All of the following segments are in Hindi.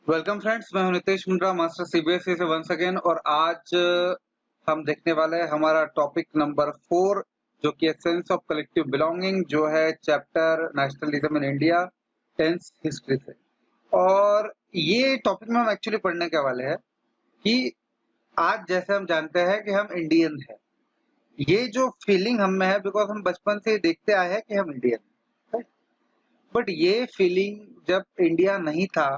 वेलकम फ्रेंड्स, मैं हूं नितेश मुंड्रा, मास्टर सीबीएसई से वंस अगेन। और आज हम देखने वाले हैं हमारा टॉपिक नंबर 4 जो कि सेंस ऑफ कलेक्टिव बिलोंगिंग, जो है chapter nationalism in India tense history से। और ये टॉपिक में हम एक्चुअली पढ़ने के वाले हैं कि आज जैसे हम जानते हैं कि हम इंडियन हैं, ये जो फीलिंग हम में है बिकॉज हम बचपन से ही देखते आए हैं कि हम इंडियन हैं। बट ये फीलिंग जब इंडिया नहीं था,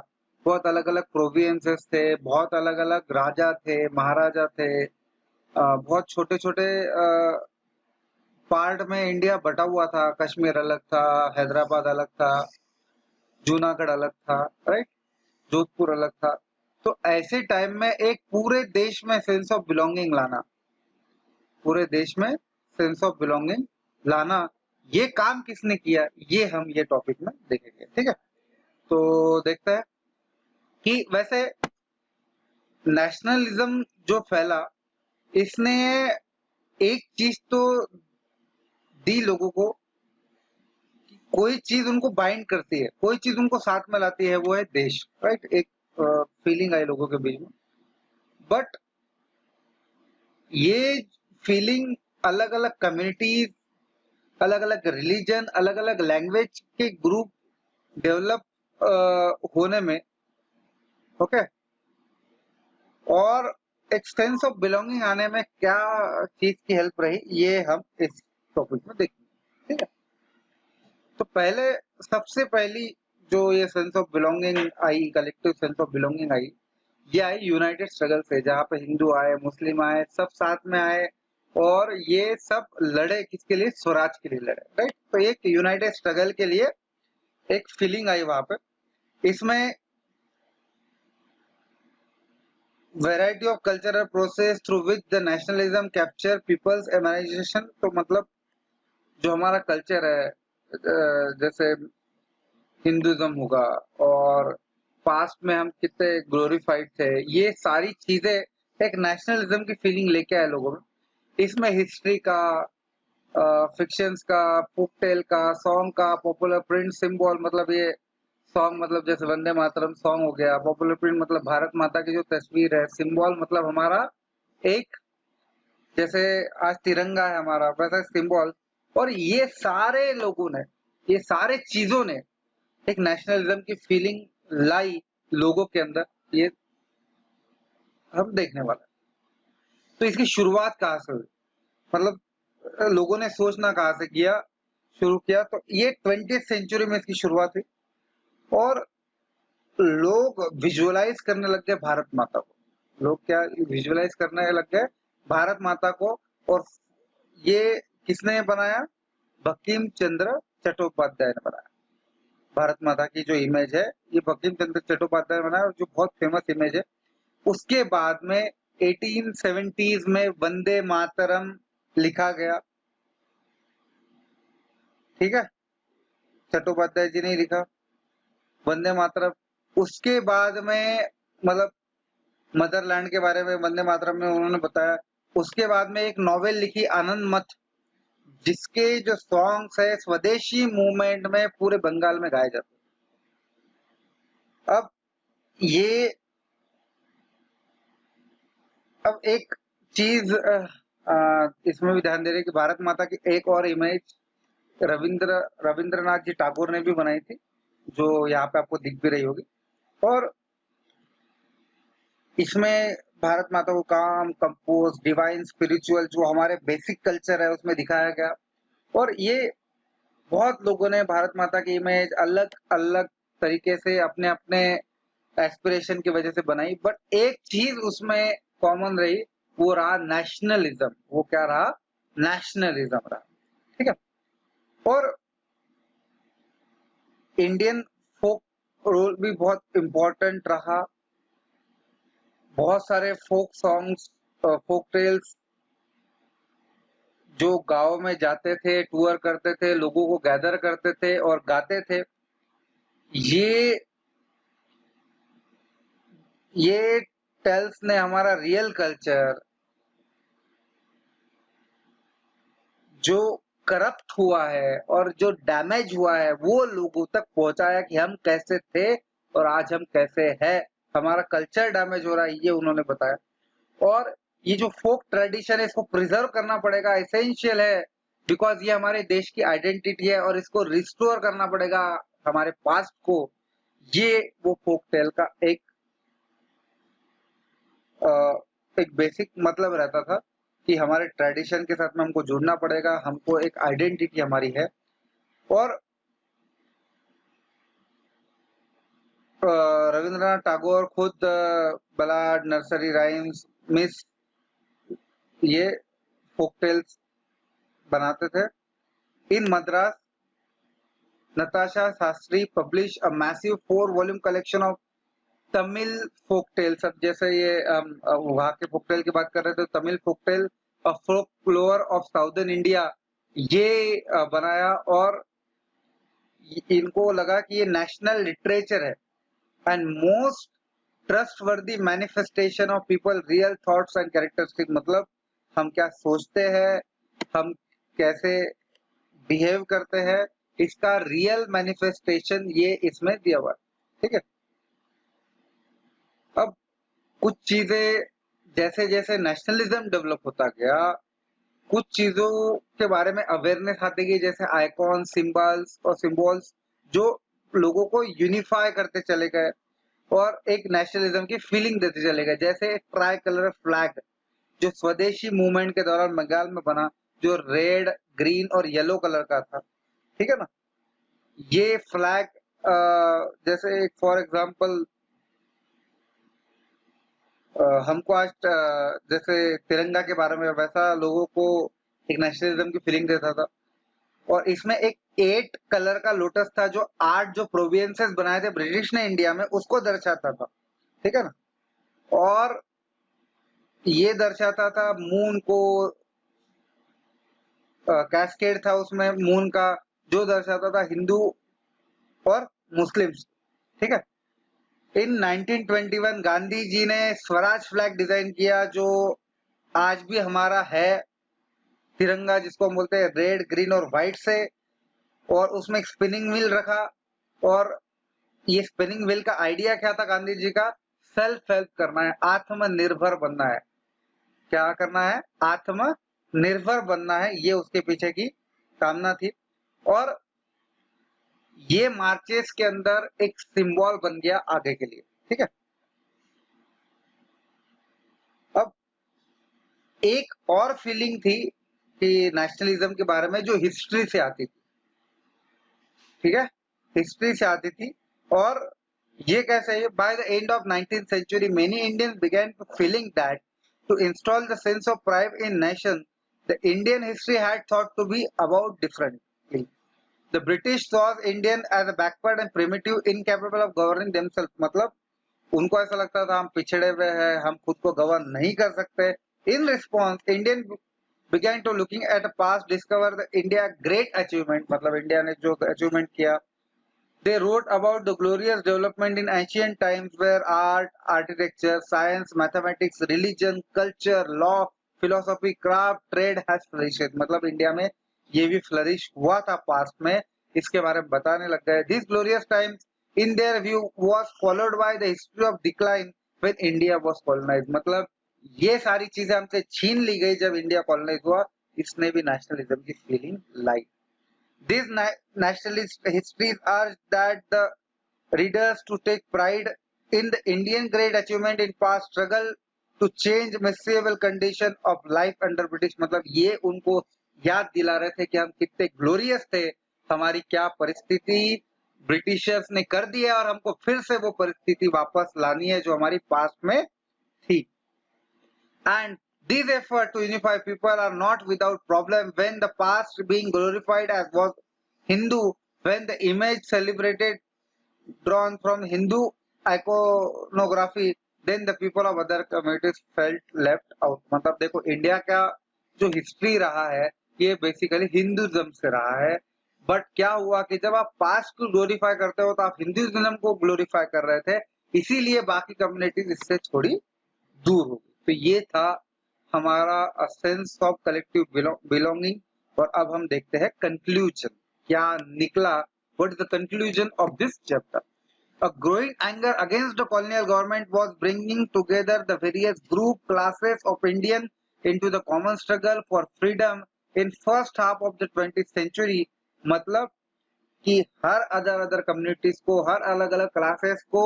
बहुत अलग-अलग प्रोविंसेस थे, बहुत अलग-अलग राजा थे, महाराजा थे, बहुत छोटे-छोटे पार्ट में इंडिया बटा हुआ था। कश्मीर अलग था, हैदराबाद अलग था, जूनागढ़ अलग था, राइट? जोधपुर अलग था। तो ऐसे टाइम में एक पूरे देश में सेंस ऑफ बिलोंगिंग लाना, पूरे देश में सेंस ऑफ बिलोंगिंग लाना, ये काम किसने किया, ये हम ये टॉपिक में देखेंगे। ठीक है, तो देखते हैं कि वैसे नेशनलिज्म जो फैला, इसने एक चीज तो दी लोगों को कि कोई चीज उनको बाइंड करती है, कोई चीज उनको साथ में लाती है, वो है देश, राइट? एक फीलिंग आई लोगों के बीच में। बट ये फीलिंग अलग अलग कम्युनिटीज, अलग अलग रिलीजन, अलग अलग लैंग्वेज के ग्रुप डेवलप होने में, ओके, और एक सेंस ऑफ बिलोंगिंग आने में क्या चीज की हेल्प रही, ये हम इस टॉपिक में देखेंगे। ठीक है, तो पहले सबसे पहली जो ये सेंस ऑफ बिलोंगिंग आई, कलेक्टिव सेंस ऑफ बिलोंगिंग आई, ये आई यूनाइटेड स्ट्रगल से, जहाँ पे हिंदू आए, मुस्लिम आए, सब साथ में आए और ये सब लड़े किसके लिए? स्वराज के लिए लड़े, राइट? तो एक यूनाइटेड स्ट्रगल के लिए एक फीलिंग आई वहां पे। इसमें variety of cultural process through which the nationalism capture people's imagination. तो मतलब जो हमारा कल्चर है, जैसे हिंदुइज्म होगा, और पास्ट में हम कितने ग्लोरीफाइड थे, ये सारी चीजें एक नेशनलिज्म की फीलिंग लेके आए लोगों में। इसमें हिस्ट्री का, फिक्शंस का, फोक टेल का, सॉन्ग का, पॉपुलर प्रिंट, सिंबल, मतलब ये सॉन्ग मतलब जैसे वंदे मातरम सॉन्ग हो गया, पॉपुलर प्रिंट मतलब भारत माता की जो तस्वीर है, सिंबल मतलब हमारा एक, जैसे आज तिरंगा है हमारा, वैसा सिंबल। और ये सारे लोगों ने, ये सारे चीजों ने एक नेशनलिज्म की फीलिंग लाई लोगों के अंदर, ये हम देखने वाला है। तो इसकी शुरुआत कहाँ से हुई, मतलब लोगों ने सोचना कहाँ से किया, शुरू किया? तो ये 20th सेंचुरी में इसकी शुरुआत हुई और लोग विजुअलाइज करने लग गए भारत माता को। लोग क्या विजुअलाइज करने लग गए? भारत माता को। और ये किसने बनाया? बंकिम चंद्र चट्टोपाध्याय ने बनाया। भारत माता की जो इमेज है, ये बंकिम चंद्र चट्टोपाध्याय ने बनाया, और जो बहुत फेमस इमेज है। उसके बाद में 1870s में वंदे मातरम लिखा गया। ठीक है, चट्टोपाध्याय जी ने लिखा वंदे मातरम। उसके बाद में मतलब मदरलैंड के बारे में वंदे मातरम में उन्होंने बताया। उसके बाद में एक नॉवेल लिखी आनंद मठ, जिसके जो सॉन्ग्स है स्वदेशी मूवमेंट में पूरे बंगाल में गाए जाते हैं। ये अब एक चीज इसमें भी ध्यान दे रहे कि भारत माता की एक और इमेज रविंद्रनाथ जी टैगोर ने भी बनाई थी, जो यहाँ पे आपको दिख भी रही होगी। और इसमें भारत माता को काम, कंपोज, डिवाइन, स्पिरिचुअल, जो हमारे बेसिक कल्चर है उसमें दिखाया गया। और ये बहुत लोगों ने भारत माता की इमेज अलग अलग तरीके से अपने अपने एस्पिरेशन की वजह से बनाई। बट एक चीज उसमें कॉमन रही, वो रहा नेशनलिज्म। वो क्या रहा? नेशनलिज्म रहा। ठीक है, और इंडियन फोक रोल भी बहुत इम्पोर्टेंट रहा। बहुत सारे फोक सॉन्ग्स, फोक टेल्स जो गांव में जाते थे, टूर करते थे, लोगों को गैदर करते थे और गाते थे। ये ये टेल्स ने हमारा रियल कल्चर, जो करप्ट हुआ है और जो डैमेज हुआ है, वो लोगों तक पहुंचाया कि हम कैसे थे और आज हम कैसे हैं। हमारा कल्चर डैमेज हो रहा है, ये उन्होंने बताया। और ये जो फोक ट्रेडिशन है इसको प्रिजर्व करना पड़ेगा, एसेंशियल है, बिकॉज ये हमारे देश की आइडेंटिटी है और इसको रिस्टोर करना पड़ेगा हमारे पास्ट को। ये वो फोक टेल का एक बेसिक मतलब रहता था कि हमारे ट्रेडिशन के साथ में हमको जुड़ना पड़ेगा, हमको एक आइडेंटिटी हमारी है। और रविंद्रनाथ टैगोर खुद बलाड, नर्सरी राइम्स, मिस, ये फोक टेल्स बनाते थे। In Madras, Natasha Sastry published a massive 4-volume collection of Tamil folk tales. अब जैसे ये वहाँ के फोक टेल की बात कर रहे थे, Tamil folk tale folklore of southern India, ये बनाया। और इनको लगा कि ये नेशनल लिटरेचर है and most trustworthy manifestation of people real thoughts and characteristic, मतलब हम क्या सोचते हैं, हम कैसे बिहेव करते हैं, इसका रियल मैनिफेस्टेशन ये इसमें दिया हुआ है। ठीक है। अब कुछ चीजें जैसे जैसे नेशनलिज्म डेवलप होता गया, कुछ चीजों के बारे में अवेयरनेस आती गई, जैसे आइकॉन, सिंबल्स और सिंबल्स जो लोगों को यूनिफाई करते चले गए और एक नेशनलिज्म की फीलिंग देते चले गए। जैसे ट्राई कलर फ्लैग जो स्वदेशी मूवमेंट के दौरान बंगाल में बना, जो रेड, ग्रीन और येलो कलर का था। ठीक है ना। ये फ्लैग जैसे फॉर एग्जांपल हमको आज जैसे तिरंगा के बारे में, वैसा लोगों को एक नेशनलिज्म की फीलिंग देता था। और इसमें एक 8 कलर का लोटस था, जो 8 जो प्रोविंसेस बनाए थे ब्रिटिश ने इंडिया में, उसको दर्शाता था। ठीक है ना। और ये दर्शाता था मून को, कैस्केड था उसमें मून का, जो दर्शाता था हिंदू और मुस्लिम्स। ठीक है। इन 1921 गांधी जी ने स्वराज फ्लैग डिजाइन किया, जो आज भी हमारा है तिरंगा, जिसको हम बोलते हैं रेड, ग्रीन और व्हाइट से। और उसमें एक स्पिनिंग व्हील रखा। और ये स्पिनिंग व्हील का आइडिया क्या था गांधी जी का? सेल्फ हेल्प करना है, आत्मनिर्भर बनना है। क्या करना है? आत्मनिर्भर बनना है, ये उसके पीछे की कामना थी। और ये मार्चेस के अंदर एक सिंबल बन गया आगे के लिए। ठीक है। अब एक और फीलिंग थी कि नेशनलिज्म के बारे में, जो हिस्ट्री से आती थी। ठीक है। हिस्ट्री से आती थी। और ये कैसे है? By the end of 19th century many Indians began to feeling that to install the sense of pride in nation, the Indian history had thought to be about differently. The British saw Indian as a backward and primitive, incapable of governing themselves. मतलब उनको ऐसा लगता था हम पिछड़े हुए हैं, हम खुद को गवर्न नहीं कर सकते। In response Indian began to looking at the past, discover the India great achievement, मतलब इंडिया ने जो अचीवमेंट किया। They wrote about the glorious development in ancient times where art, architecture, science, mathematics, religion, culture, law, philosophy, craft, trade has flourished. मतलब इंडिया में ये भी फ्लरिश हुआ था पास्ट में, इसके बारे में बताने लग गए। These glorious times in their view was followed by the history of decline when India was colonized. मतलब ये सारी चीजें हमसे छीन ली गई जब इंडिया कॉलोनाइज हुआ। इसने भी नेशनलिज्म की feeling lie. These nationalist histories urge that the readers to take pride in the Indian great achievement in past struggle to change miserable condition of life under British। मतलब ये उनको याद दिला रहे थे कि हम कितने ग्लोरियस थे, हमारी क्या परिस्थिति ब्रिटिशर्स ने कर दिया और हमको फिर से वो परिस्थिति वापस लानी है जो हमारी पास्ट में थी। And these efforts to unify people are not without problem when the past being glorified as was Hindu, when the image celebrated drawn from Hindu iconography, then the people of other communities felt left out। मतलब देखो इंडिया का जो हिस्ट्री रहा है ये बेसिकली हिंदुइज्म से रहा है। बट क्या हुआ कि जब आप पास्ट को ग्लोरीफाई करते हो तो आप हिंदुइज्म को ग्लोरीफाई कर रहे थे, इसीलिए बाकी कम्युनिटीज इससे थोड़ी दूर हो गई। तो ये था हमारा सेंस ऑफ कलेक्टिव बिलोंगिंग। और अब हम देखते हैं कंक्लूजन क्या निकला। What is the conclusion of this chapter? A growing anger against the colonial government was bringing together the various group classes of Indian into the common struggle for freedom in first half of the 20th century. मतलब कि हर अदर अदर कम्युनिटीज को, हर अलग अलग क्लासेस को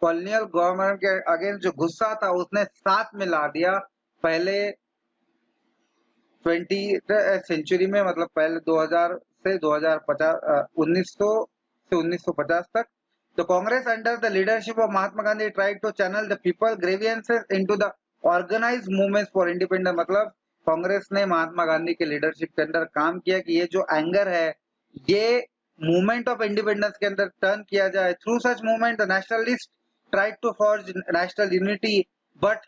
कॉलोनियल गवर्नमेंट के अगेंस्ट जो गुस्सा था उसने साथ में ला दिया पहले 20 सेंचुरी में, मतलब पहले 2000 से 2050, 1900 से 1950 तक. The Congress under the leadership of Mahatma Gandhi tried to channel the people grievances into the organized movements for independence. मतलब कांग्रेस ने महात्मा गांधी के लीडरशिप के अंदर काम किया कि ये जो एंगर है ये मूवमेंट ऑफ इंडिपेंडेंस के अंदर टर्न किया जाए. Through such movement the nationalist tried to forge national unity, but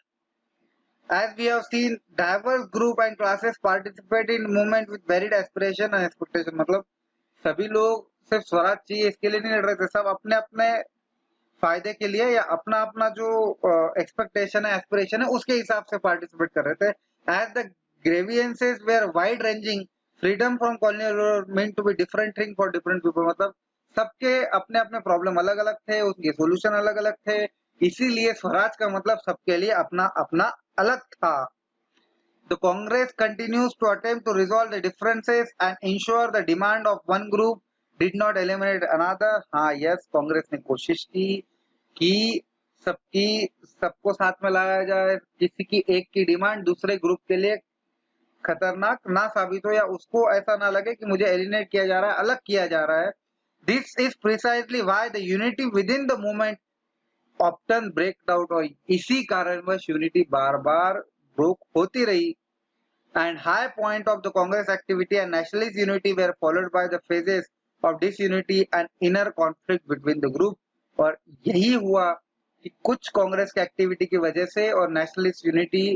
as we have seen, diverse group and classes participate in movement with varied aspiration and expectation. मतलब सभी लोग सिर्फ स्वराज चाहिए इसके लिए नहीं लड़ रहे थे, सब अपने अपने फायदे के लिए या अपना अपना जो एक्सपेक्टेशन है, एस्पिरेशन है, उसके हिसाब से पार्टिसिपेट कर रहे थे. As the grievances were wide ranging, freedom from colonial mean to be different thing for different people. मतलब सबके अपने अपने प्रॉब्लम अलग अलग थे, उसके सोल्यूशन अलग अलग थे, इसीलिए स्वराज का मतलब सबके लिए अपना अपना अलग था. The Congress continues to attempt to resolve the differences and ensure the demand of one group did not eliminate another. हाँ, yes, कांग्रेस ने कोशिश की कि सबको साथ में लाया जाए, किसी की एक की डिमांड दूसरे ग्रुप के लिए खतरनाक ना साबित हो या उसको ऐसा ना लगे कि मुझे एलिमिनेट किया जा रहा है, अलग किया जा रहा है. This is precisely why the unity within the movement often breaks out. और इसी कारणवश यूनिटी बार बार ब्रोक होती रही. And high point of the Congress activity and nationalist unity were followed by the phases of disunity and inner conflict between the group. और यही हुआ कि कुछ कांग्रेस की एक्टिविटी की वजह से और नेशनलिस्ट यूनिटी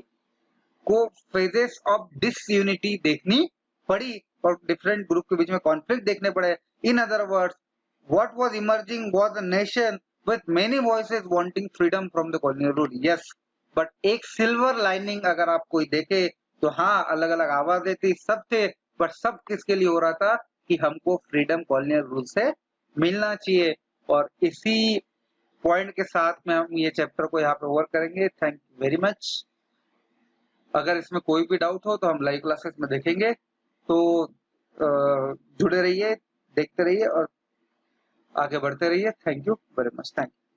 को फेजेस ऑफ डिसयूनिटी देखनी पड़ी और डिफरेंट ग्रुप के बीच में कॉन्फ्लिक्ट देखने पड़े. In other words, what was emerging was a nation with many voices wanting freedom from the colonial rule. Yes, but एक सिल्वर लाइनिंग अगर आप कोई देखे तो हाँ, अलग अलग आवाजें थी, सब थे, पर सब किसके लिए हो रहा था कि हमको फ्रीडम कॉलोनियल रूल से मिलना चाहिए. और इसी पॉइंट के साथ में हम ये चैप्टर को यहाँ पे ओवर करेंगे. Thank you very much. अगर इसमें कोई भी डाउट हो तो हम लाइव क्लासेस में देखेंगे. तो जुड़े रहिए, देखते रहिए और आगे बढ़ते रहिए. Thank you very much. Thank you.